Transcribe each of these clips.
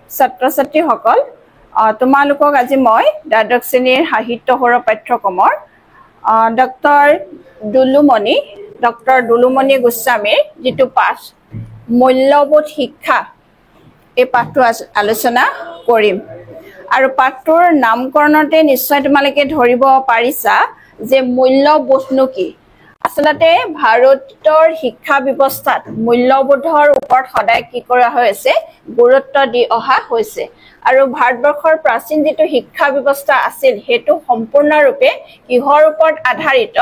ছাত্ৰ-ছাত্ৰীসকল তোমালোকক আজি মই দ্বাদশ শ্ৰেণীৰ সাহিত্য সৌৰ পাঠ্যক্ৰমৰ ডক্টৰ দুলুমণি গোস্বামীৰ যিটো পাঠ মূল্যবোধ শিক্ষা এই পাঠটো আলোচনা কৰিম আৰু পাঠটোৰ নামকৰণতে নিশ্চয় তোমালোকে ধৰিব পাৰিছা যে মূল্যবোধনো কি আসলতে ভাৰতৰ শিক্ষা ব্যৱস্থাত মূল্যবোধৰ ওপৰত সদায় কি কৰা হৈছে গুৰুত্ব দি অহা হৈছে আৰু ভাৰতবৰ্ষৰ প্ৰাচীন যিটো শিক্ষা ব্যৱস্থা আছিল হেতু সম্পূৰ্ণৰূপে কিহৰ ওপৰত আধাৰিত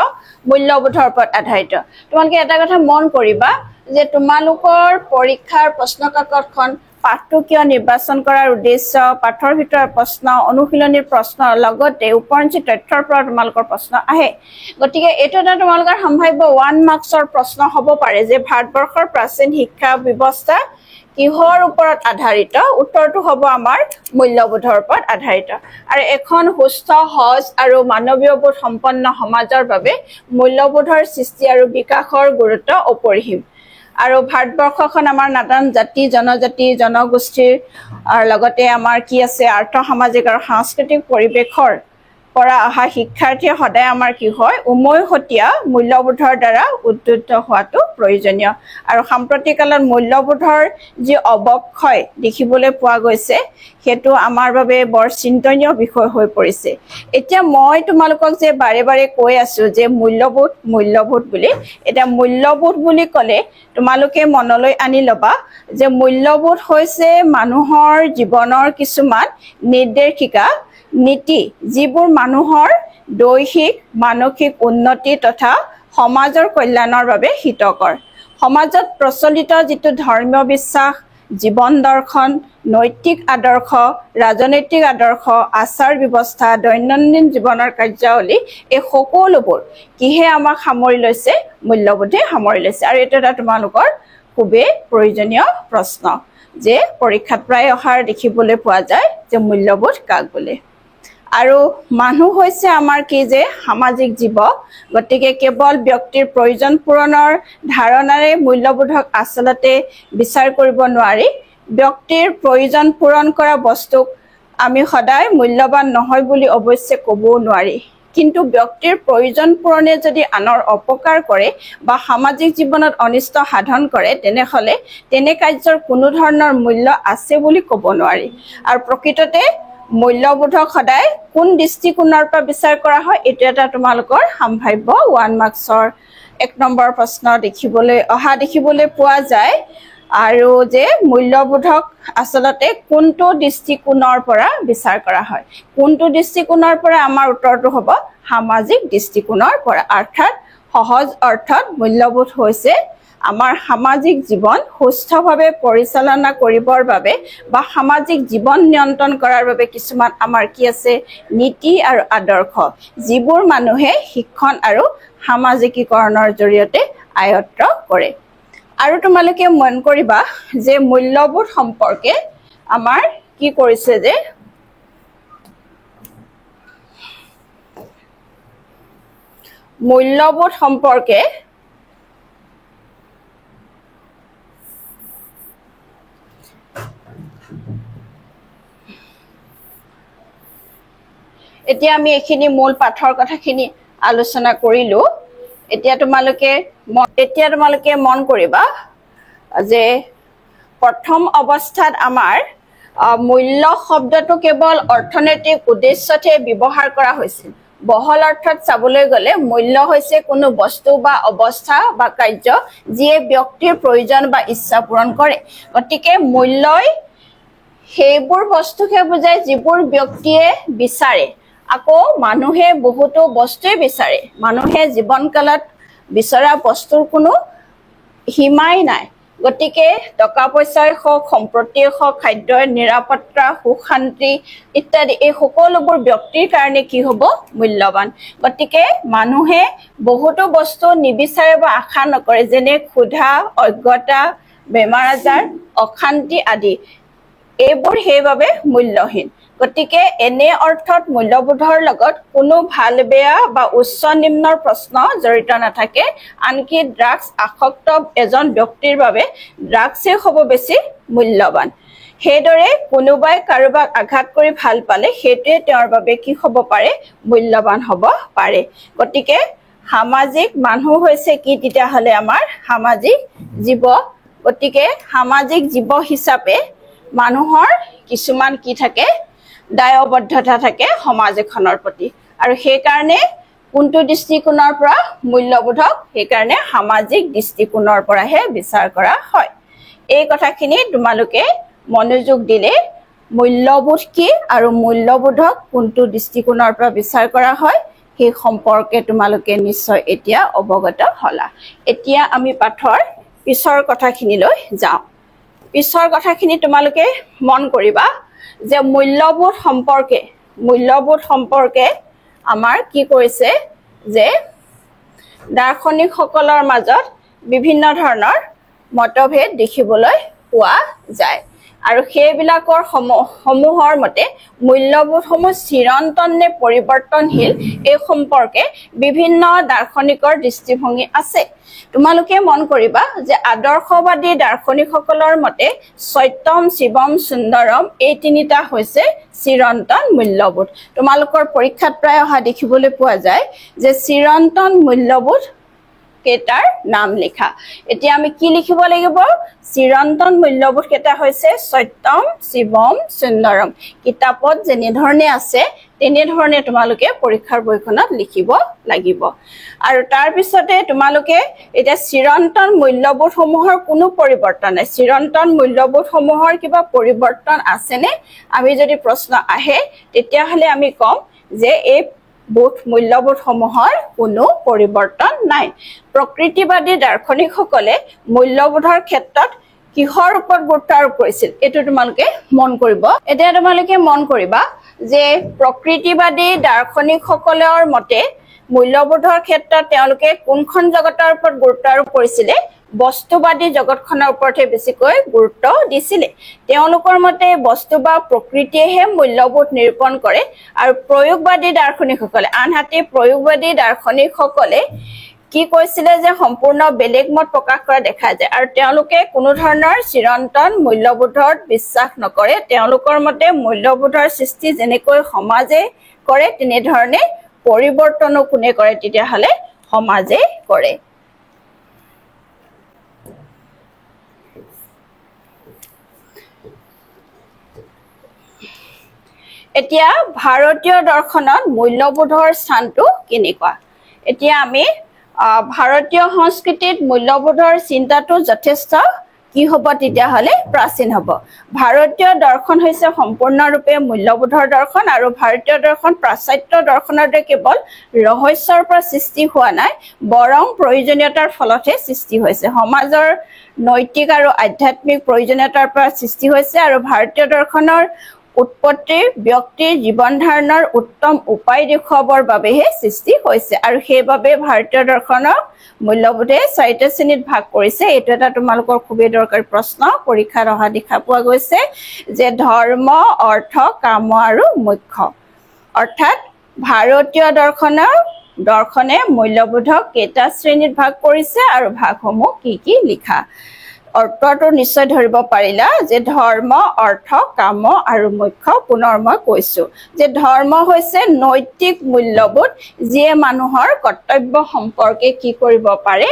মূল্যবোধৰ ওপৰত আধাৰিত তোমালোকে এটা কথা মন কৰিবা যে তোমালোকৰ পৰীক্ষাৰ প্ৰশ্নকাকতখন পাঠটো কিয় নিৰ্বাচন কৰাৰ উদ্দেশ্য পাঠৰ ভিতৰৰ প্ৰশ্ন অনুশীলনীৰ প্ৰশ্ন লগতে উপৰঞ্চি তথ্যৰ পৰা তোমালোকৰ প্ৰশ্ন আহে গতিকে এইটো এটা তোমালোকৰ সম্ভাৱ্য 1 মাৰ্কছৰ প্ৰশ্ন হ'ব পাৰে যে ভাৰতবৰ্ষৰ প্ৰাচীন শিক্ষা ব্যৱস্থা কিহৰ ওপৰত আধাৰিত উত্তৰটো হ'ব আমাৰ মূল্যবোধৰ ওপৰত আধাৰিত আৰু এখন সুস্থ সহজ আৰু মানৱীয় বোধ সম্পন্ন সমাজৰ বাবে মূল্যবোধৰ সৃষ্টি আৰু বিকাশৰ গুৰুত্ব অপৰিসীম আৰু ভাৰতবৰ্ষখন আমাৰ নানান জাতি জনজাতি জনগোষ্ঠীৰ লগতে আমাৰ কি আছে আৰ্থ সামাজিক আৰু সাংস্কৃতিক পৰিৱেশৰ পৰা অহা শিক্ষাৰ্থীয়ে সদায় আমাৰ কি হয় উমৈহতীয়া মূল্যবোধৰ দ্বাৰা উদ্বুদ্ধ হোৱাটো প্ৰয়োজনীয় আৰু সাম্প্ৰতিককালত মূল্যবোধৰ যি অৱক্ষয় দেখিবলৈ পোৱা গৈছে হেতু আমাৰ বাবে বৰ চিন্তনীয় বিষয় হৈ পৰিছে এতিয়া মই তোমালোকক যে বাৰে বাৰে কৈ আছো যে মূল্যবোধ বুলি এটা মূল্যবোধ বুলি ক'লে তোমালোকে মনলৈ আনি লবা যে মূল্যবোধ হৈছে মানুহৰ জীৱনৰ কিছুমান নিৰ্দেশিকা নীতি যিবোৰ মানুহৰ দৈহিক মানসিক উন্নতি তথা সমাজৰ কল্যাণৰ বাবে হিতকৰ সমাজত প্ৰচলিত যিটো ধৰ্মীয় বিশ্বাস জীৱন দৰ্শন নৈতিক আদৰ্শ ৰাজনৈতিক আদৰ্শ আচাৰ ব্যৱস্থা দৈনন্দিন জীৱনৰ কাৰ্যাৱলী এই সকলোবোৰ কিহে আমাক সামৰি লৈছে মূল্যবোধে সামৰি লৈছে আৰু এটা তোমালোকৰ খুবেই প্ৰয়োজনীয় প্ৰশ্ন যে পৰীক্ষাত প্ৰায় অহাৰ দেখিবলৈ পোৱা যায় যে মূল্যবোধ কাক বোলে আৰু মানুহ হৈছে আমাৰ কি যে সামাজিক জীৱ গতিকে কেৱল ব্যক্তিৰ প্ৰয়োজন পূৰণৰ ধাৰণাৰে মূল্যবোধক আচলতে বিচাৰ কৰিব নোৱাৰি ব্যক্তিৰ প্ৰয়োজন পূৰণ কৰা বস্তুক আমি সদায় মূল্যৱান নহয় বুলি অৱশ্যে ক'বও নোৱাৰি কিন্তু ব্যক্তিৰ প্ৰয়োজন পূৰণে যদি আনৰ অপকাৰ কৰে বা সামাজিক জীৱনত অনিষ্ট সাধন কৰে তেনেহলে তেনে কাৰ্যৰ কোনো ধৰণৰ মূল্য আছে বুলি ক'ব নোৱাৰি আৰু প্ৰকৃততে মূল্যবোধক সদায় কোন দৃষ্টিকোণৰ পৰা বিচাৰ কৰা হয় এটা এটা তোমালোকৰ সম্ভাৱ্য 1 মাৰ্কছৰ 1 নম্বৰ প্ৰশ্ন দেখিবলৈ পোৱা যায় আৰু যে মূল্যবোধক আচলতে কোনটো দৃষ্টিকোণৰ পৰা বিচাৰ কৰা হয় কোনটো দৃষ্টিকোণৰ পৰা আমাৰ উত্তৰটো হ'ব সামাজিক দৃষ্টিকোণৰ পৰা অৰ্থাৎ সহজ অৰ্থত মূল্যবোধ হৈছে আমাৰ সামাজিক জীৱন সুস্থভাৱে পৰিচালনা কৰিবৰ বাবে বা সামাজিক জীৱন নিয়ন্ত্ৰণ কৰাৰ বাবে কিছুমান আমাৰ কি আছে নীতি আৰু আদৰ্শ যিবোৰ মানুহে শিক্ষণ আৰু সামাজিকীকৰণৰ জৰিয়তে আয়ত্ত কৰে আৰু তোমালোকে মন কৰিবা যে মূল্যবোধ সম্পৰ্কে আমাৰ কি কৰিছে যে মূল্যবোধ সম্পৰ্কে এতিয়া আমি এইখিনি মূল পাঠৰ কথাখিনি আলোচনা কৰিলো এতিয়া তোমালোকে মন কৰিবা যে প্ৰথম অৱস্থাত আমাৰ মূল্য শব্দটো কেৱল অৰ্থনৈতিক উদ্দেশ্যতে ব্যৱহাৰ কৰা হৈছিল বহল অৰ্থত চাবলৈ গ'লে মূল্য হৈছে কোনো বস্তু বা অৱস্থা বা কাৰ্য যিয়ে ব্যক্তিৰ প্ৰয়োজন বা ইচ্ছা পূৰণ কৰে গতিকে মূল্যই সেইবোৰ বস্তুকে বুজায় যিবোৰ ব্যক্তিয়ে বিচাৰে আকৌ মানুহে বহুতো বস্তুৱে বিচাৰে মানুহে জীৱনকালত বিচৰা বস্তুৰ কোনো সীমাই নাই গতিকে টকা পইচাই হওক সম্পত্তিয়ে হওক খাদ্যৰ নিৰাপত্তা সুখ শান্তি ইত্যাদি এই সকলোবোৰ ব্যক্তিৰ কাৰণে কি হ'ব মূল্যৱান গতিকে মানুহে বহুতো বস্তু নিবিচাৰে বা আশা নকৰে যেনে ক্ষুধা অজ্ঞতা বেমাৰ আজাৰ অশান্তি আদি এইবোৰ সেইবাবে মূল্যহীন গতিকে এনে অৰ্থত মূল্যবোধৰ লগত কোনো ভাল বেয়া বা উচ্চ নিম্নৰ প্ৰশ্ন জড়িত নাথাকে আনকি ড্ৰাগছ আসক্ত এজন ব্যক্তিৰ বাবে ড্ৰাগছে হ'ব বেছি মূল্যৱান সেইদৰে কোনোবাই কাৰোবাক আঘাত কৰি ভাল পালে সেইটোৱে তেওঁৰ বাবে কি হ'ব পাৰে মূল্যৱান হ'ব পাৰে গতিকে সামাজিক মানুহ হৈছে কি তেতিয়াহ'লে আমাৰ সামাজিক জীৱ গতিকে সামাজিক জীৱ হিচাপে মানুহৰ কিছুমান কি থাকে দায়বদ্ধতা থাকে সমাজ এখনৰ প্ৰতি আৰু সেই কাৰণে কোনটো দৃষ্টিকোণৰ পৰা মূল্যবোধক সেই কাৰণে সামাজিক দৃষ্টিকোণৰ পৰাহে বিচাৰ কৰা হয় এই কথাখিনি তোমালোকে মনোযোগ দিলে মূল্যবোধ কি আৰু মূল্যবোধক কোনটো দৃষ্টিকোণৰ পৰা বিচাৰ কৰা হয় সেই সম্পৰ্কে তোমালোকে নিশ্চয় এতিয়া অৱগত হলা এতিয়া আমি পাঠৰ পিছৰ কথাখিনিলৈ যাওঁ পিছৰ কথাখিনি তোমালোকে মন কৰিবা যে মূল্যবোধ সম্পৰ্কে আমাৰ কি কৰিছে যে দাৰ্শনিকসকলৰ মাজত বিভিন্ন ধৰণৰ মতভেদ দেখিবলৈ পোৱা যায় আৰু সেইবিলাকৰ সমূহৰ মতে মূল্যবোধসমূহ চিৰন্তন নে পৰিৱৰ্তনশীল এই সম্পৰ্কে বিভিন্ন দাৰ্শনিকৰ দৃষ্টিভংগী আছে তোমালোকে মন কৰিবা যে আদৰ্শবাদী দাৰ্শনিকসকলৰ মতে সত্যম শিৱম সুন্দৰম এই তিনিটা হৈছে চিৰন্তন মূল্যবোধ তোমালোকৰ পৰীক্ষাত প্ৰায় অহা দেখিবলৈ পোৱা যায় যে চিৰন্তন মূল্যবোধ কেটাৰ নাম লিখা এতিয়া আমি কি লিখিব লাগিব চিৰন্তন মূল্যবোধ কেটা হৈছে সত্যম শিৱম সুন্দৰম কিতাপত যেনে ধৰণে আছে তেনে ধৰণে তোমালোকে পৰীক্ষাৰ বহিখনত লিখিব লাগিব আৰু তাৰ পিছতে তোমালোকে এটা চিৰন্তন মূল্যবোধসমূহৰ কোনো পৰিৱৰ্তন নাই চিৰন্তন মূল্যবোধসমূহৰ কিবা পৰিৱৰ্তন আছেনে আমি যদি প্ৰশ্ন আহে তেতিয়াহ'লে আমি কম যে এই মূল্যবোধসমূহৰ কোনো পৰিৱৰ্তন নাই প্ৰকৃতিবাদী দাৰ্শনিকসকলে মূল্যবোধৰ ক্ষেত্ৰত কিহৰ ওপৰত গুৰুত্ব আৰোপ কৰিছিল এইটো তোমালোকে মন কৰিব এতিয়া তোমালোকে মন কৰিবা যে প্ৰকৃতিবাদী দাৰ্শনিকসকলৰ মতে মূল্যবোধৰ ক্ষেত্ৰত তেওঁলোকে কোনখন জগতৰ ওপৰত গুৰুত্ব আৰোপ কৰিছিলে বস্তুবাদী জগতখনৰ ওপৰতে বেছিকৈ গুৰুত্ব দিছিলে তেওঁলোকৰ মতে বস্তু বা প্ৰকৃতিয়েহে মূল্যবোধ নিৰূপণ কৰে আৰু প্ৰয়োগবাদী দাৰ্শনিকসকলে আনহাতে প্ৰয়োগবাদী দাৰ্শনিকসকলে কি কৈছিলে যে সম্পূৰ্ণ বেলেগ মত প্ৰকাশ কৰা দেখা যায় আৰু তেওঁলোকে কোনো ধৰণৰ চিৰন্তন মূল্যবোধত বিশ্বাস নকৰে তেওঁলোকৰ মতে মূল্যবোধৰ সৃষ্টি যেনেকৈ সমাজে কৰে তেনে ধৰণে পৰিৱৰ্তনো কোনে কৰে তেতিয়াহ'লে সমাজে কৰে এতিয়া ভাৰতীয় দৰ্শনত মূল্যবোধৰ স্থানটো কেনেকুৱা এতিয়া আমি ভাৰতীয় সংস্কৃতিত মূল্যবোধৰ চিন্তাটো যথেষ্ট কি হ'ব তেতিয়াহ'লে প্ৰাচীন হ'ব ভাৰতীয় দৰ্শন হৈছে সম্পূৰ্ণৰূপে মূল্যবোধৰ দৰ্শন আৰু ভাৰতীয় দৰ্শন পাশ্চাত্য দৰ্শনৰ দৰে কেৱল ৰহস্যৰ পৰা সৃষ্টি হোৱা নাই বৰং প্ৰয়োজনীয়তাৰ ফলতহে সৃষ্টি হৈছে সমাজৰ নৈতিক আৰু আধ্যাত্মিক প্ৰয়োজনীয়তাৰ পৰা সৃষ্টি হৈছে আৰু ভাৰতীয় দৰ্শনৰ উৎপত্তি ব্যক্তিৰ জীৱন ধাৰণৰ উত্তম উপায় দেখুৱাবৰ বাবেহে সৃষ্টি হৈছে আৰু সেইবাবে ভাৰতীয় দৰ্শনক মূল্যবোধে চাৰিটা শ্ৰেণীত ভাগ কৰিছে এইটো এটা তোমালোকৰ খুবেই দৰকাৰী প্ৰশ্ন পৰীক্ষাত অহা দেখা পোৱা গৈছে যে ধৰ্ম অৰ্থ কাম আৰু মোক্ষ অৰ্থাৎ ভাৰতীয় দৰ্শনে মূল্যবোধক কেইটা শ্ৰেণীত ভাগ কৰিছে আৰু ভাগসমূহ কি লিখা অৰ্থটো নিশ্চয় ধৰিব পাৰিলা যে ধৰ্ম অৰ্থ কাম আৰু মোক্ষ পুনৰ মই কৈছো যে ধৰ্ম হৈছে নৈতিক মূল্যবোধ যিয়ে মানুহৰ কৰ্তব্য সম্পৰ্কে কি কৰিব পাৰে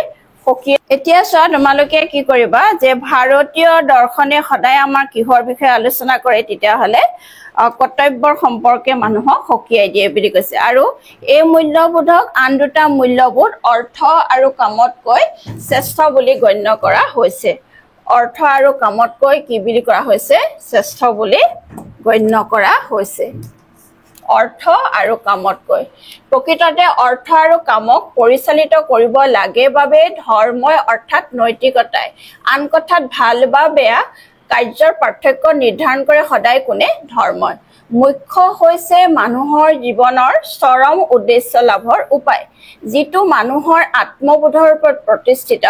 এতিয়া চোৱা তোমালোকে কি কৰিবা যে ভাৰতীয় দৰ্শনে সদায় আমাৰ কিহৰ বিষয়ে আলোচনা কৰে তেতিয়াহ'লে কৰ্তব্যৰ সম্পৰ্কে মানুহক সকিয়াই দিয়ে বুলি কৈছে আৰু এই মূল্যবোধক আন দুটা মূল্যবোধ অৰ্থ আৰু কামতকৈ শ্ৰেষ্ঠ বুলি গণ্য কৰা হৈছে অৰ্থ আৰু কামতকৈ কি বুলি কৰা হৈছে শ্ৰেষ্ঠ বুলি গণ্য কৰা হৈছে অৰ্থ আৰু কামতকৈ প্ৰকৃততে অৰ্থ আৰু কামক পৰিচালিত কৰিব লাগে বাবে ধৰ্মই অৰ্থাৎ নৈতিকতাই আন কথাত ভাল বা বেয়া কাৰ্যৰ পাৰ্থক্য নিৰ্ধাৰণ কৰে সদায় কোনে ধৰ্মই মুখ্য হৈছে মানুহৰ জীৱনৰ চৰম উদ্দেশ্য লাভৰ উপায় যিটো মানুহৰ আত্মবোধৰ ওপৰত প্ৰতিষ্ঠিত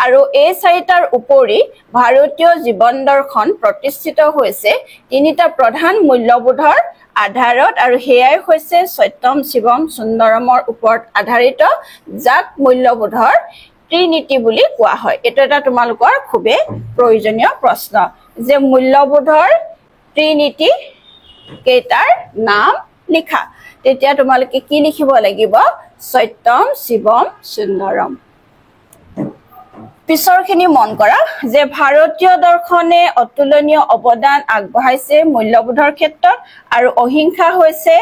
আৰু এই চাৰিটাৰ উপৰি ভাৰতীয় জীৱন দৰ্শন প্ৰতিষ্ঠিত হৈছে তিনিটা প্ৰধান মূল্যবোধৰ আধাৰত আৰু হেয়াই হৈছে সত্যম শিৱম সুন্দৰমৰ ওপৰত আধাৰিত যাক মূল্যবোধৰ ত্ৰিনীতি বুলি কোৱা হয় এটো এটা তোমালোকৰ খুবে প্ৰয়োজনীয় প্ৰশ্ন যে মূল্যবোধৰ ত্ৰিনীতি কেইটাৰ নাম লিখা তেতিয়া তোমালোকে কি লিখিব লাগিব সত্যম শিৱম সুন্দৰম পিছৰখিনি মন কৰা যে ভাৰতীয় দৰ্শনে অতুলনীয় অৱদান আগবঢ়াইছে মূল্যবোধৰ ক্ষেত্ৰত আৰু অহিংসা হৈছে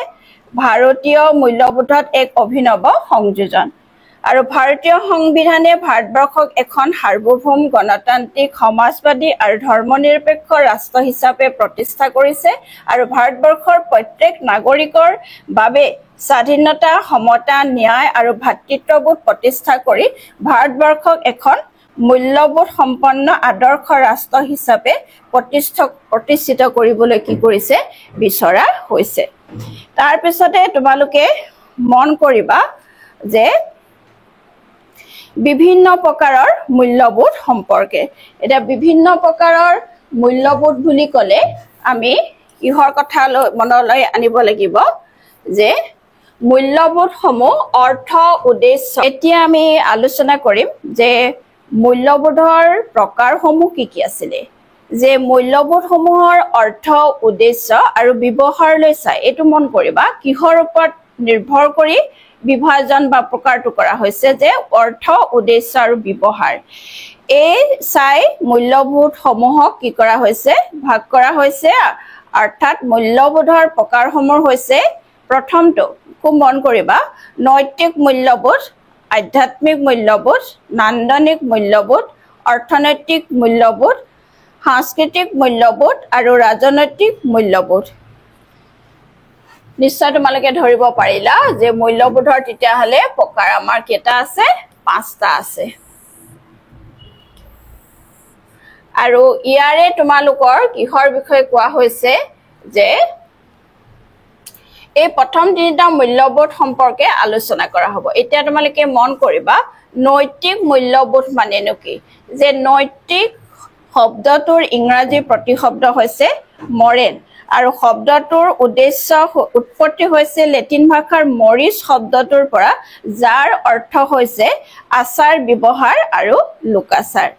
ভাৰতীয় মূল্যবোধত এক অভিনৱ সংযোজন আৰু ভাৰতীয় সংবিধানে ভাৰতবৰ্ষক এখন সাৰ্বভৌম গণতান্ত্ৰিক সমাজবাদী আৰু ধৰ্মনিৰপেক্ষ ৰাষ্ট্ৰ হিচাপে প্ৰতিষ্ঠা কৰিছে আৰু ভাৰতবৰ্ষৰ প্ৰত্যেক নাগৰিকৰ বাবে স্বাধীনতা সমতা ন্যায় আৰু ভাতৃত্ববোধ প্ৰতিষ্ঠা কৰি ভাৰতবৰ্ষক এখন মূল্যবোধ সম্পন্ন আদৰ্শ ৰাষ্ট্ৰ হিচাপে প্ৰতিষ্ঠিত কৰিবলৈ কি কৰিছে বিচৰা হৈছে তাৰ পিছতে তোমালোকে মন কৰিবা যে বিভিন্ন প্ৰকাৰৰ মূল্যবোধ সম্পৰ্কে এটা বিভিন্ন প্ৰকাৰৰ মূল্যবোধ বুলি ক'লে আমি ইহৰ কথা মনলৈ আনিব লাগিব যে মূল্যবোধসমূহ অৰ্থ উদ্দেশ্য এতিয়া আমি আলোচনা কৰিম যে মূল্যবোধৰ প্ৰকাৰসমূহ কি আছিলে যে মূল্যবোধসমূহৰ অৰ্থ উদ্দেশ্য আৰু ব্যৱহাৰলৈ চাই এটো মন কৰিবা কিহৰ ওপৰত নিৰ্ভৰ কৰি বিভাজন বা প্ৰকাৰটো কৰা হৈছে যে অৰ্থ উদ্দেশ্য আৰু ব্যৱহাৰ এই চাই মূল্যবোধসমূহক কি কৰা হৈছে ভাগ কৰা হৈছে অৰ্থাৎ মূল্যবোধৰ প্ৰকাৰসমূহ হৈছে প্ৰথমটো খুব মন কৰিবা নৈতিক মূল্যবোধ আধ্যাত্মিক মূল্যবোধ নান্দনিক মূল্যবোধ অৰ্থনৈতিক মূল্যবোধ সাংস্কৃতিক মূল্যবোধ আৰু ৰাজনৈতিক মূল্যবোধ নিশ্চয় তোমালোকে ধৰিব পাৰিলা যে মূল্যবোধৰ তেতিয়া হলে প্ৰকাৰ আমাৰ কেইটা আছে পাঁচটা আছে আৰু ইয়াৰে তোমালোকৰ কিহৰ বিষয়ে কোৱা হৈছে যে এই প্ৰথম তিনিটা মূল্যবোধ সম্পৰ্কে আলোচনা কৰা হ'ব এতিয়া তোমালোকে মন কৰিবা নৈতিক মূল্যবোধ মানেনো কি যে নৈতিক শব্দটোৰ ইংৰাজী প্ৰতিশব্দ হৈছে মৰেল আৰু শব্দটোৰ উদ্দেশ্য উৎপত্তি হৈছে লেটিন ভাষাৰ মৰিছ শব্দটোৰ পৰা যাৰ অৰ্থ হৈছে আচাৰ ব্যৱহাৰ আৰু লোকাচাৰ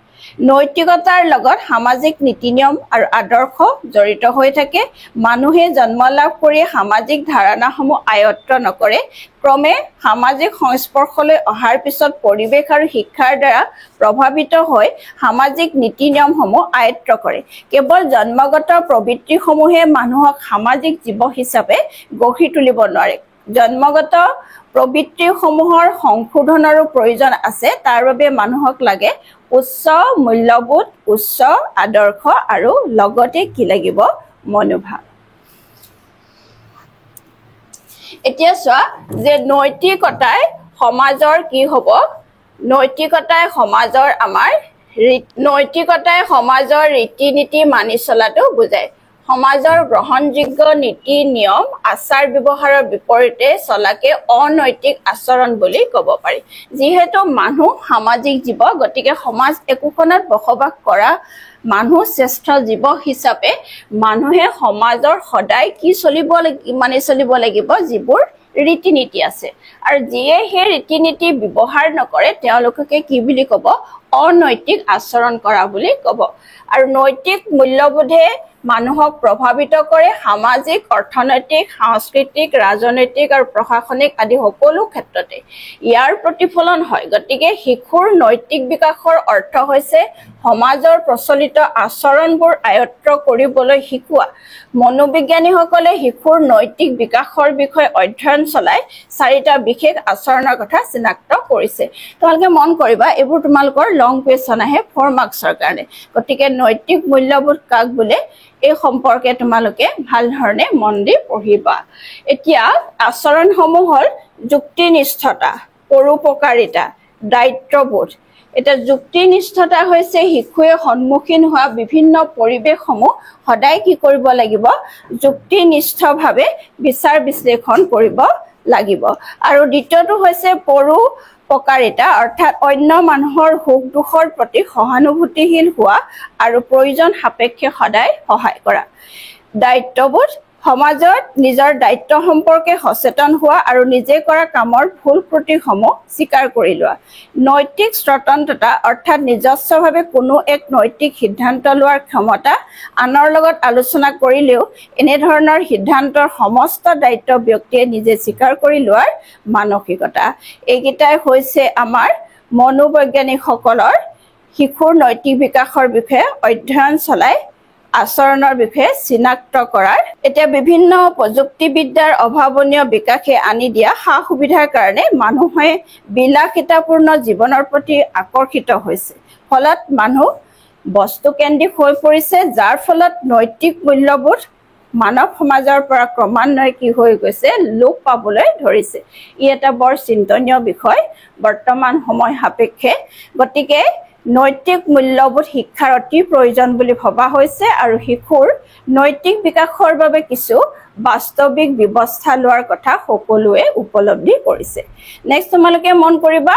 নৈতিকতাৰ লগত সামাজিক নীতি নিয়ম আৰু আদৰ্শ জড়িত হৈ থাকে মানুহে জন্ম লাভ কৰি সামাজিক ধাৰণাসমূহ আয়ত্ত নকৰে ক্ৰমে সামাজিক সংস্পৰ্শলৈ অহাৰ পিছত পৰিৱেশ আৰু শিক্ষাৰ দ্বাৰা প্ৰভাৱিত হৈ সামাজিক নীতি নিয়মসমূহ আয়ত্ত কৰে কেৱল জন্মগত প্ৰবৃত্তিসমূহে মানুহক সামাজিক জীৱ হিচাপে গঢ়ি তুলিব নোৱাৰে জন্মগত প্ৰবৃত্তিসমূহৰ সংশোধনৰো প্ৰয়োজন আছে তাৰ বাবে মানুহক লাগে উচ্চ মূল্যবোধ উচ্চ আদৰ্শ আৰু লগতে কি লাগিব মনোভাৱ এতিয়া চোৱা যে নৈতিকতাই সমাজৰ কি হ'ব নৈতিকতাই সমাজৰ ৰীতি নীতি মানি চলাটো বুজায় সমাজৰ গ্ৰহণযোগ্য নীতি নিয়ম আচাৰ ব্যৱহাৰৰ বিপৰীতে চলাকে অনৈতিক আচৰণ বুলি ক'ব পাৰি যিহেতু মানুহ সামাজিক জীৱ গতিকে সমাজ একোখনত বসবাস কৰা মানুহ শ্ৰেষ্ঠ জীৱ হিচাপে মানুহে সমাজৰ সদায় কি মানি চলিব লাগিব যিবোৰ ৰীতি নীতি আছে আৰু যিয়ে সেই ৰীতি নীতি ব্যৱহাৰ নকৰে তেওঁলোককে কি বুলি ক'ব অনৈতিক আচৰণ কৰা বুলি ক'ব আৰু নৈতিক মূল্যবোধে মানুহক প্ৰভাৱিত কৰে সামাজিক অৰ্থনৈতিক সাংস্কৃতিক ৰাজনৈতিক আৰু প্ৰশাসনিক আদি সকলো ক্ষেত্ৰতে ইয়াৰ প্ৰতিফলন হয় গতিকে শিশুৰ নৈতিক বিকাশৰ অৰ্থ হৈছে সমাজৰ প্ৰচলিত আচৰণবোৰ আয়ত্ত কৰিবলৈ শিকোৱা মনোবিজ্ঞানীসকলে শিশুৰ নৈতিক বিকাশৰ বিষয়ে অধ্যয়ন চলাই চাৰিটা বিশেষ আচৰণৰ কথা চিনাক্ত কৰিছে তোমালোকে মন কৰিবা এইবোৰ তোমালোকৰ লং কুৱেশ্যন আহে 4 মাৰ্কছৰ কাৰণে গতিকে নৈতিক মূল্যবোধ কাক বোলে এই সম্পৰ্কে তোমালোকে ভাল ধৰণে মন দি পঢ়িবা এতিয়া আচৰণসমূহ হ'ল যুক্তিনিষ্ঠতা পৰোপকাৰিতা দায়িত্ববোধ এটা যুক্তিনিষ্ঠতা হৈছে শিশুৱে সন্মুখীন হোৱা বিভিন্ন পৰিৱেশসমূহ সদায় কি কৰিব লাগিব যুক্তিনিষ্ঠভাৱে বিচাৰ বিশ্লেষণ কৰিব লাগিব আৰু দ্বিতীয়টো হৈছে পৰোপকাৰিতা অৰ্থাৎ অন্য মানুহৰ সুখ দুখৰ প্ৰতি সহানুভূতিশীল হোৱা আৰু প্ৰয়োজন সাপেক্ষে সদায় সহায় কৰা দায়িত্ববোধ সমাজত নিজৰ দায়িত্ব সম্পৰ্কে সচেতন হোৱা আৰু নিজে কৰা কামৰ ভুল ত্ৰুটিসমূহ স্বীকাৰ কৰি লোৱা নৈতিক স্বতন্ত্ৰতা অৰ্থাৎ নিজস্বভাৱে কোনো এক নৈতিক সিদ্ধান্ত লোৱাৰ ক্ষমতা আনৰ লগত আলোচনা কৰিলেও এনেধৰণৰ সিদ্ধান্তৰ সমস্ত দায়িত্ব ব্যক্তিয়ে নিজে স্বীকাৰ কৰি লোৱাৰ মানসিকতা এইকেইটাই হৈছে আমাৰ মনোবৈজ্ঞানিকসকলৰ শিশুৰ নৈতিক বিকাশৰ বিষয়ে অধ্যয়ন চলাই আচৰণৰ বিষয়ে চিনাক্ত কৰাৰ এতিয়া বিভিন্ন প্ৰযুক্তিবিদ্যাৰ অভাৱনীয় বিকাশে আনি দিয়া সা সুবিধাৰ কাৰণে মানুহে বিলাসিতাপূৰ্ণ জীৱনৰ প্ৰতি আকৰ্ষিত হৈছে ফলত মানুহ বস্তুকেন্দ্ৰিক হৈ পৰিছে যাৰ ফলত নৈতিক মূল্যবোধ মানৱ সমাজৰ পৰা ক্ৰমান্বয়ে কি হৈ গৈছে লোপ পাবলৈ ধৰিছে ই এটা বৰ চিন্তনীয় বিষয় বৰ্তমান সময় সাপেক্ষে গতিকে নৈতিক মূল্যবোধ শিক্ষাৰ অতি প্ৰয়োজন বুলি ভবা হৈছে আৰু শিশুৰ নৈতিক বিকাশৰ বাবে কিছু বাস্তৱিক ব্যৱস্থা লোৱাৰ কথা সকলোৱে উপলব্ধি কৰিছে নেক্সট তোমালোকে মন কৰিবা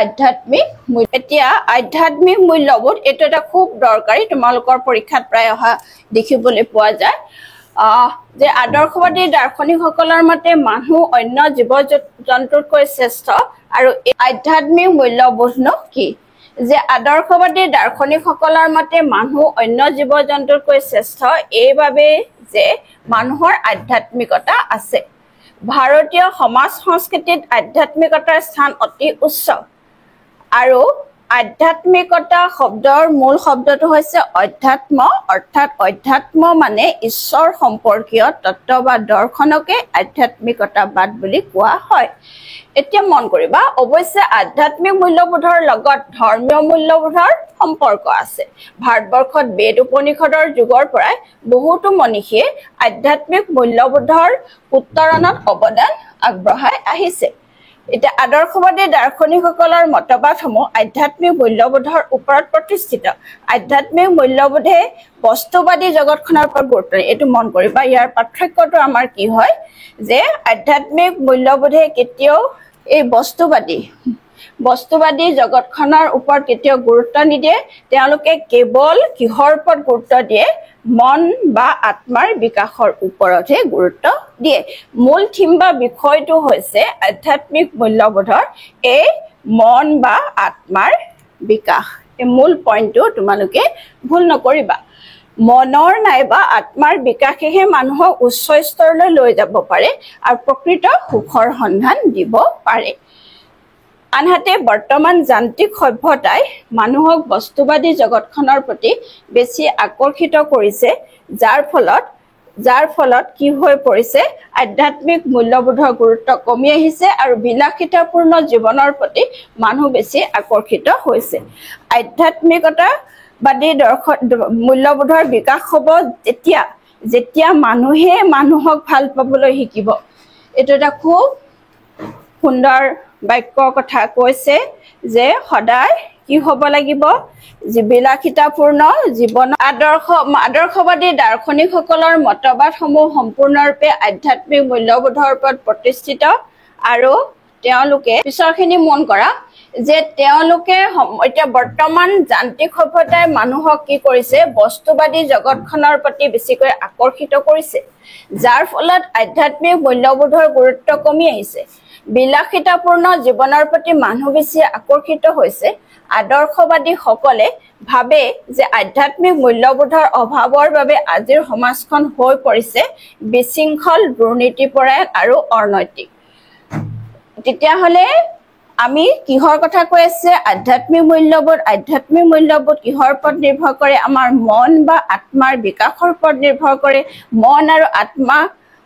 আধ্যাত্মিক এতিয়া আধ্যাত্মিক মূল্যবোধ এইটো এটা খুব দৰকাৰী তোমালোকৰ পৰীক্ষাত প্ৰায় অহা দেখিবলৈ পোৱা যায় যে আদৰ্শবাদী দাৰ্শনিকসকলৰ মতে মানুহ অন্য জীৱ জন্তুতকৈ শ্ৰেষ্ঠ আৰু আধ্যাত্মিক মূল্যবোধনো কি যে আদৰ্শবাদী দাৰ্শনিকসকলৰ মতে মানুহ অন্য জীৱ জন্তুতকৈ শ্ৰেষ্ঠ এইভাবে যে মানুহৰ আধ্যাত্মিকতা আছে ভাৰতীয় সমাজ সংস্কৃতিত আধ্যাত্মিকতাৰ স্থান অতি উচ্চ আৰু আধ্যাত্মিকতা শব্দৰ মূল শব্দটো হৈছে অধ্যাত্ম অৰ্থাৎ অধ্যাত্ম মানে ঈশ্বৰ সম্পৰ্কীয় তত্ত্ব বা দৰ্শনকে আধ্যাত্মিকতাবাদ বুলি কোৱা হয় এতিয়া মন কৰিবা অৱশ্যে আধ্যাত্মিক মূল্যবোধৰ লগত ধৰ্মীয় মূল্যবোধৰ সম্পৰ্ক আছে ভাৰতবৰ্ষত বেদ উপনিষদৰ যুগৰ পৰাই বহুতো মনীষীয়ে আধ্যাত্মিক মূল্যবোধৰ উত্তৰণত অৱদান আগবঢ়াই আহিছে এটা আদৰ্শবাদী দাৰ্শনিকসকলৰ মতবাদসমূহ আধ্যাত্মিক মূল্যবোধৰ ওপৰত প্ৰতিষ্ঠিত আধ্যাত্মিক মূল্যবোধে বস্তুবাদী জগতখনৰ ওপৰত গুৰুত্ব এইটো মন কৰিবা ইয়াৰ পাৰ্থক্যটো আমাৰ কি হয় যে আধ্যাত্মিক মূল্যবোধে কেতিয়াও এই বস্তুবাদী জগতখনৰ ওপৰত কেতিয়াও গুৰুত্ব নিদিয়ে তেওঁলোকে কেৱল কিহৰ ওপৰত গুৰুত্ব দিয়ে মন বা আত্মাৰ বিকাশৰ ওপৰতহে গুৰুত্ব দিয়ে মূল থিম বা বিষয়টো হৈছে আধ্যাত্মিক মূল্যবোধৰ এই মন বা আত্মাৰ বিকাশ এই মূল পইণ্টটো তোমালোকে ভুল নকৰিবা মনৰ নাইবা আত্মাৰ বিকাশেহে মানুহক উচ্চ স্তৰলৈ লৈ যাব পাৰে আৰু প্ৰকৃত সুখৰ সন্ধান দিব পাৰে আনহাতে বৰ্তমান যান্ত্ৰিক সভ্যতাই মানুহক বস্তুবাদী জগতখনৰ প্ৰতি বেছি আকৰ্ষিত কৰিছে যাৰ ফলত কি হৈ পৰিছে আধ্যাত্মিক মূল্যবোধৰ গুৰুত্ব কমি আহিছে আৰু বিলাসিতাপূৰ্ণ জীৱনৰ প্ৰতি মানুহ বেছি আকৰ্ষিত হৈছে আধ্যাত্মিকতাবাদী মূল্যবোধৰ বিকাশ হ'ব যেতিয়া মানুহে মানুহক ভাল পাবলৈ শিকিব এইটো এটা খুব সুন্দৰ বাক্যৰ কথা কৈছে যে সদায় কি হ'ব লাগিব বিলাসিতাপূৰ্ণ জীৱন আদৰ্শবাদী দাৰ্শনিকসকলৰ মতবাদসমূহ সম্পূৰ্ণৰূপে আধ্যাত্মিক মূল্যবোধৰ ওপৰত প্ৰতিষ্ঠিত আৰু তেওঁলোকে পিছৰখিনি মন কৰা যে তেওঁলোকে এতিয়া বৰ্তমান যান্ত্ৰিক সভ্যতাই মানুহক কি কৰিছে বস্তুবাদী জগতখনৰ প্ৰতি বেছিকৈ আকৰ্ষিত কৰিছে যাৰ ফলত আধ্যাত্মিক মূল্যবোধৰ গুৰুত্ব কমি আহিছে বিলাসিতাপূৰ্ণ জীৱনৰ প্ৰতি মানুহ বেছি আকৰ্ষিত হৈছে আদৰ্শবাদীসকলে ভাবে যে আধ্যাত্মিক মূল্যবোধৰ অভাৱৰ বাবে আজিৰ সমাজখন হৈ পৰিছে বিশৃংখল দুৰ্নীতিপৰায়ণ আৰু অনৈতিক তেতিয়াহ'লে আমি কিহৰ কথা কৈ আছে আধ্যাত্মিক মূল্যবোধ কিহৰ ওপৰত নিৰ্ভৰ কৰে আমাৰ মন বা আত্মাৰ বিকাশৰ ওপৰত নিৰ্ভৰ কৰে মন আৰু আত্মা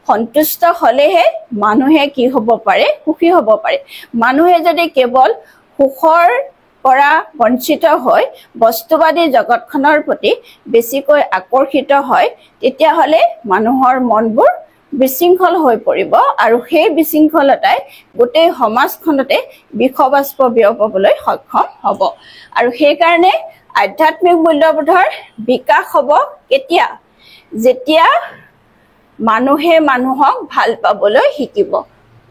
সন্তুষ্ট হলেহে মানুহে কি হ'ব পাৰে সুখী হ'ব পাৰে মানুহে যদি কেৱল সুখৰ পৰা বঞ্চিত হয় বস্তুবাদী জগতখনৰ প্ৰতি বেছিকৈ আকৰ্ষিত হয় তেতিয়াহ'লে মানুহৰ মনবোৰ বিশৃংখল হৈ পৰিব আৰু সেই বিশৃংখলতাই গোটেই সমাজখনতে বিষবাষ্প বিয়পাবলৈ সক্ষম হ'ব আৰু সেইকাৰণে আধ্যাত্মিক মূল্যবোধৰ বিকাশ হ'ব কেতিয়া যেতিয়া মানুহে মানুহক ভাল পাবলৈ শিকিব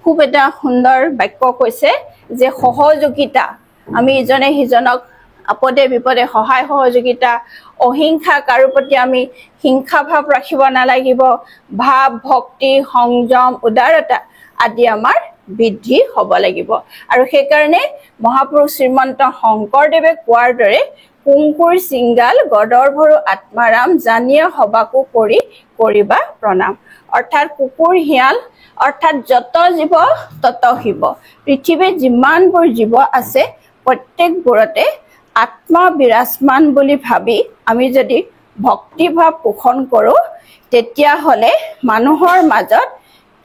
খুব এটা সুন্দৰ বাক্য কৈছে যে সহযোগিতা আমি ইজনে সিজনক আপদে বিপদে সহায় সহযোগিতা অহিংসা কাৰো প্ৰতি আমি হিংসা ভাৱ ৰাখিব নালাগিব ভাৱ ভক্তি সংযম উদাৰতা আদি আমাৰ বৃদ্ধি হ'ব লাগিব আৰু সেই কাৰণে মহাপুৰুষ শ্ৰীমন্ত শংকৰদেৱে কোৱাৰ দৰে কুংকুৰ সিংগাল গদৰ ভৰু আত্মাৰাম জানিয়ে হবাকো কৰি কৰিবা প্ৰণাম অৰ্থাৎ কুকুৰ হিয়াল অৰ্থাৎ যত জীৱ তত শিৱ পৃথিৱীত যিমানবোৰ জীৱ আছে প্ৰত্যেকবোৰতে আত্মা বিৰাজমান বুলি ভাবি আমি যদি ভক্তি ভাৱ পোষণ কৰোঁ তেতিয়াহ'লে মানুহৰ মাজত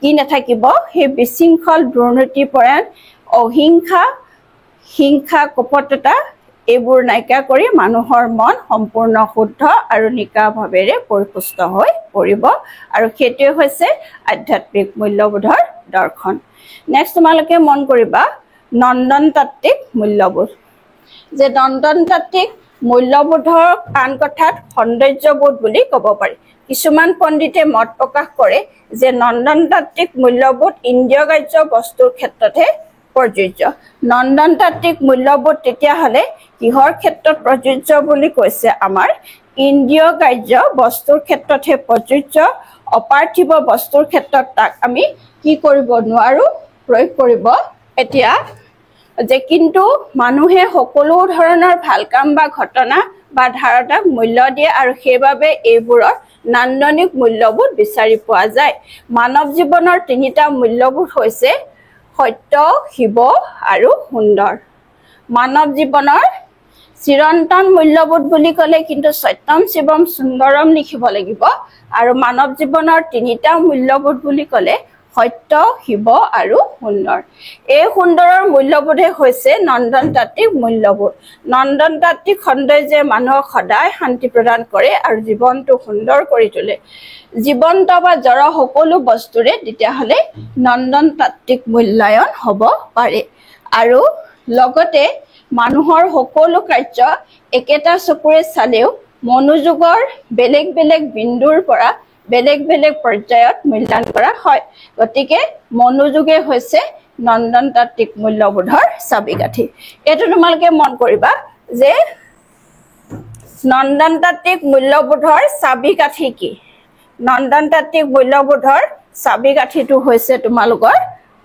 কি নাথাকিব সেই বিশৃংখল দুৰ্নীতিপৰায়ণ অহিংসা হিংসা কপটতা এইবোৰ নাইকিয়া কৰি মানুহৰ মন সম্পূৰ্ণ শুদ্ধ আৰু নিকাভাৱেৰে পৰিপুষ্ট হৈ পৰিব আৰু সেইটোৱে হৈছে আধ্যাত্মিক মূল্যবোধৰ দৰ্শন নেক্সট তোমালোকে মন কৰিবা নন্দন তাত্ত্বিক মূল্যবোধ যে নন্দন তাত্ত্বিক মূল্যবোধৰ আন কথাত সৌন্দৰ্যবোধ বুলি ক'ব পাৰি কিছুমান পণ্ডিতে মত প্ৰকাশ কৰে যে নন্দন তাত্ত্বিক মূল্যবোধ ইন্দ্ৰিয়গ্ৰাহ্য বস্তুৰ ক্ষেত্ৰতহে প্ৰযোজ্য নন্দন তাত্ত্বিক মূল্যবোধ তেতিয়াহ'লে কিহৰ ক্ষেত্ৰত প্ৰযোজ্য বুলি কৈছে আমাৰ ইন্দ্ৰিয়গ্ৰাহ্য বস্তুৰ ক্ষেত্ৰতহে প্ৰযোজ্য অপাৰ্থিব বস্তুৰ ক্ষেত্ৰত তাক আমি কি কৰিব নোৱাৰো প্ৰয়োগ কৰিব এতিয়া যে কিন্তু মানুহে সকলো ধৰণৰ ভাল কাম বা ঘটনা বা ধাৰণাক মূল্য দিয়ে আৰু সেইবাবে এইবোৰৰ নান্দনিক মূল্যবোধ বিচাৰি পোৱা যায় মানৱ জীৱনৰ তিনিটা মূল্যবোধ হৈছে সত্য শিৱ আৰু সুন্দৰ মানৱ জীৱনৰ চিৰন্তন মূল্যবোধ বুলি ক'লে কিন্তু সত্যম শিৱম সুন্দৰম লিখিব লাগিব আৰু মানৱ জীৱনৰ তিনিটা মূল্যবোধ বুলি ক'লে সত্য শিৱ আৰু সুন্দৰ এই সুন্দৰৰ মূল্যবোধে হৈছে নন্দন তাত্ত্বিক মূল্যবোধ নন্দন তাত্ত্বিক সৌন্দৰ্যে মানুহক সদায় শান্তি প্ৰদান কৰে আৰু জীৱনটো সুন্দৰ কৰি তোলে জীৱন্ত বা জড় সকলো বস্তুৰে তেতিয়াহ'লে নন্দন তাত্ত্বিক মূল্যায়ন হ'ব পাৰে আৰু লগতে মানুহৰ সকলো কাৰ্য একেটা চকুৰে চালেও মনোযোগৰ বেলেগ বেলেগ বিন্দুৰ পৰা বেলেগ বেলেগ পৰ্যায়ত মূল্যায়ন কৰা হয় গতিকে মনোযোগে হৈছে নন্দন তাত্ত্বিক মূল্যবোধৰ চাবিকাঠি এইটো তোমালোকে মন কৰিবা যে নন্দন তাত্ত্বিক মূল্যবোধৰ চাবিকাঠি কি নন্দন তাত্ত্বিক মূল্যবোধৰ চাবিকাঠিটো হৈছে তোমালোকৰ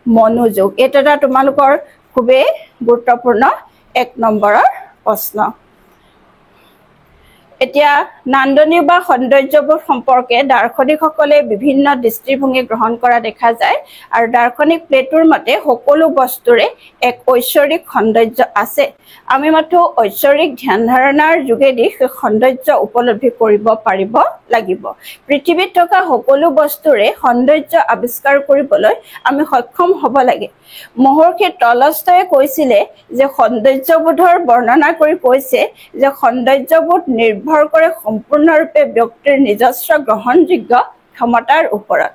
মনোযোগ এইটো এটা তোমালোকৰ খুবেই গুৰুত্বপূৰ্ণ 1 নম্বৰৰ প্ৰশ্ন এতিয়া নান্দনিক বা সৌন্দৰ্যবোধ সম্পৰ্কে দাৰ্শনিকসকলে বিভিন্ন দৃষ্টিভংগী গ্ৰহণ কৰা দেখা যায় আৰু দাৰ্শনিক প্লেটোৰ মতে সকলো বস্তুৰে এক ঐশ্বৰিক সৌন্দৰ্য আছে আমি মাত্ৰ ঐশ্বৰিক ধ্যান ধাৰণাৰ যোগেদি সেই সৌন্দৰ্য উপলব্ধি কৰিব পাৰিব লাগিব পৃথিৱীত থকা সকলো বস্তুৰে সৌন্দৰ্য আৱিষ্কাৰ কৰিবলৈ আমি সক্ষম হ'ব লাগে মহৰ্ষি টলষ্টয়ে কৈছিলে যে সৌন্দৰ্যবোধৰ বৰ্ণনা কৰি কৈছে যে সৌন্দৰ্যবোধ নিৰ্ভৰ কৰে সম্পূৰ্ণৰূপে ব্যক্তিৰ নিজস্ব গ্ৰহণযোগ্য ক্ষমতাৰ ওপৰত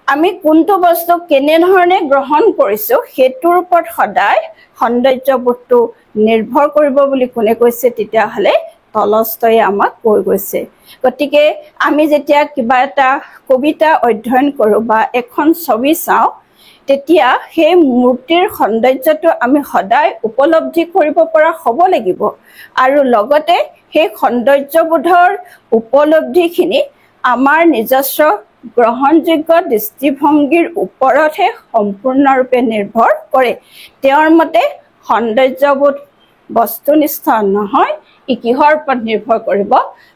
আমি কোনটো বস্তু কেনেধৰণে গ্ৰহণ কৰিছো সেইটোৰ ওপৰত সদায় সৌন্দৰ্যবোধটো নিৰ্ভৰ কৰিব বুলি কোনে কৈছে তেতিয়াহ'লে টলষ্টয়ে আমাক কৈ গৈছে গতিকে আমি যেতিয়া কিবা এটা কবিতা অধ্যয়ন কৰোঁ বা এখন ছবি চাওঁ তেতিয়া সেই মূৰ্তিৰ সৌন্দৰ্যটো আমি সদায় উপলব্ধি কৰিব পৰা হ'ব লাগিব আৰু লগতে সেই সৌন্দৰ্যবোধৰ উপলব্ধিখিনি আমাৰ নিজস্ব গ্ৰহণযোগ্য দৃষ্টিভংগীৰ ওপৰতহে সম্পূৰ্ণৰূপে নিৰ্ভৰ কৰে তেওঁৰ মতে সৌন্দৰ্যবোধ বস্তুনিষ্ঠ নহয় ই কিহৰ ওপৰত নিৰ্ভৰ কৰিব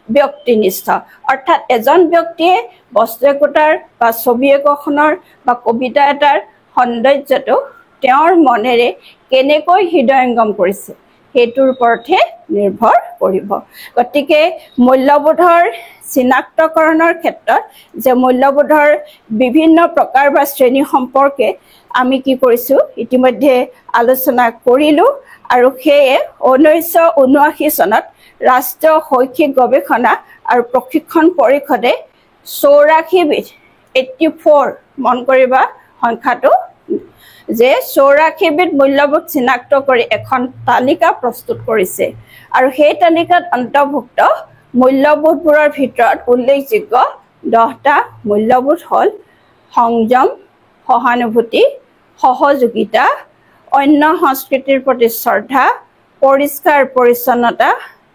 ব্যক্তিনিষ্ঠ অৰ্থাৎ এজন ব্যক্তিয়ে বস্তু একোটাৰ বা ছবি একোখনৰ বা কবিতা এটাৰ সৌন্দৰ্যটো তেওঁৰ মনেৰে কেনেকৈ হৃদয়ংগম কৰিছে সেইটোৰ ওপৰতহে নিৰ্ভৰ কৰিব গতিকে মূল্যবোধৰ চিনাক্তকৰণৰ ক্ষেত্ৰত যে মূল্যবোধৰ বিভিন্ন প্ৰকাৰ বা শ্ৰেণী সম্পৰ্কে আমি কি কৰিছোঁ ইতিমধ্যে আলোচনা কৰিলোঁ আৰু সেয়ে 1979 চনত ৰাষ্ট্ৰীয় শৈক্ষিক গৱেষণা আৰু প্ৰশিক্ষণ পৰিষদে 84 বিধ 84 মন কৰিবা সংখ্যাটো যে 84 বিধ মূল্যবোধ চিনাক্ত কৰি এখন তালিকা প্ৰস্তুত কৰিছে আৰু সেই তালিকাত অন্তৰ্ভুক্ত মূল্যবোধবোৰৰ ভিতৰত উল্লেখযোগ্য 10টা মূল্যবোধ হ'ল সংযম সহানুভূতি সহযোগিতা অন্য সংস্কৃতিৰ প্ৰতি শ্ৰদ্ধা পৰিষ্কাৰ পৰিচ্ছন্নতা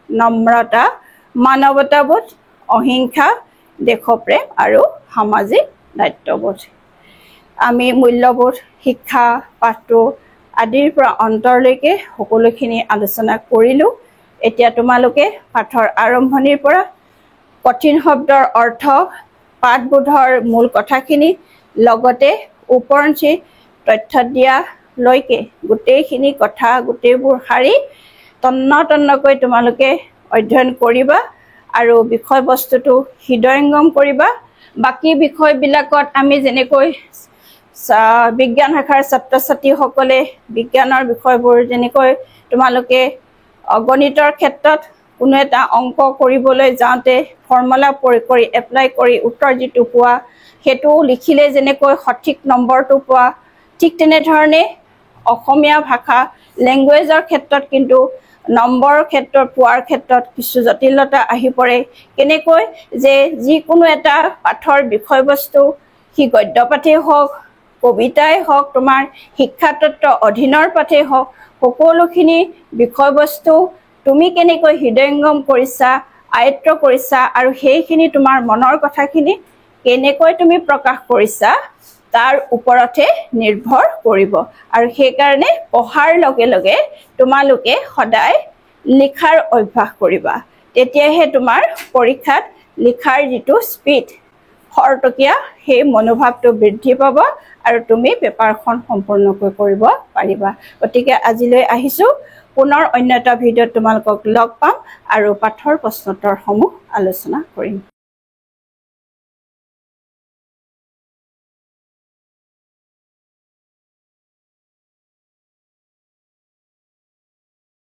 নম্ৰতা মানৱতাবোধ, অহিংসা, দেশপ্ৰেম আৰু সামাজিক দায়িত্ববোধ। আমি মূল্যবোধ, শিক্ষা, পাঠটো আদিৰ পৰা অন্তৰলৈকে সকলোখিনি আলোচনা কৰিলোঁ। এতিয়া তোমালোকে পাঠৰ আৰম্ভণিৰ পৰা কঠিন শব্দৰ অৰ্থ, পাঠবোধৰ মূল কথাখিনি, লগতে ওপৰঞ্চি তথ্য দিয়ালৈকে গোটেইখিনি কথা গোটেইবোৰ শাৰী তন্নকৈ তোমালোকে অধ্যয়ন কৰিবা আৰু বিষয়বস্তুটো হৃদয়ংগম কৰিবা। বাকী বিষয়বিলাকত আমি যেনেকৈ বিজ্ঞান শাখাৰ ছাত্ৰ ছাত্ৰীসকলে বিজ্ঞানৰ বিষয়বোৰ যেনেকৈ তোমালোকে গণিতৰ ক্ষেত্ৰত কোনো এটা অংক কৰিবলৈ যাওঁতে ফৰ্মুলা প্ৰয়োগ কৰি এপ্লাই কৰি উত্তৰ যিটো পোৱা সেইটো লিখিলে যেনেকৈ সঠিক নম্বৰটো পোৱা, ঠিক তেনেধৰণে অসমীয়া ভাষা লেংগুৱেজৰ ক্ষেত্ৰত কিন্তু নম্বৰৰ ক্ষেত্ৰত পোৱাৰ ক্ষেত্ৰত কিছু জটিলতা আহি পৰে। কেনেকৈ যে যিকোনো এটা পাঠৰ বিষয়বস্তু সি গদ্য পাঠেই হওক, কবিতাই হওক, তোমাৰ শিক্ষাতত্ত্ব অধীনৰ পাঠেই হওক, সকলোখিনি বিষয়বস্তু তুমি কেনেকৈ হৃদয়ংগম কৰিছা, আয়ত্ত কৰিছা আৰু সেইখিনি তোমাৰ মনৰ কথাখিনি কেনেকৈ তুমি প্ৰকাশ কৰিছা তাৰ ওপৰতে নিৰ্ভৰ কৰিব। আৰু সেইকাৰণে পঢ়াৰ লগে লগে তোমালোকে সদায় লিখাৰ অভ্যাস কৰিবা। তেতিয়াহে তোমাৰ পৰীক্ষাত লিখাৰ যিটো স্পীড, খৰতকীয়া, সেই মনোভাৱটো বৃদ্ধি পাব আৰু তুমি পেপাৰখন সম্পূৰ্ণকৈ কৰিব পাৰিবা। গতিকে আজিলৈ আহিছোঁ। পুনৰ অন্য এটা ভিডিঅ'ত তোমালোকক লগ পাম আৰু পাঠৰ প্ৰশ্নোত্তৰসমূহ আলোচনা কৰিম।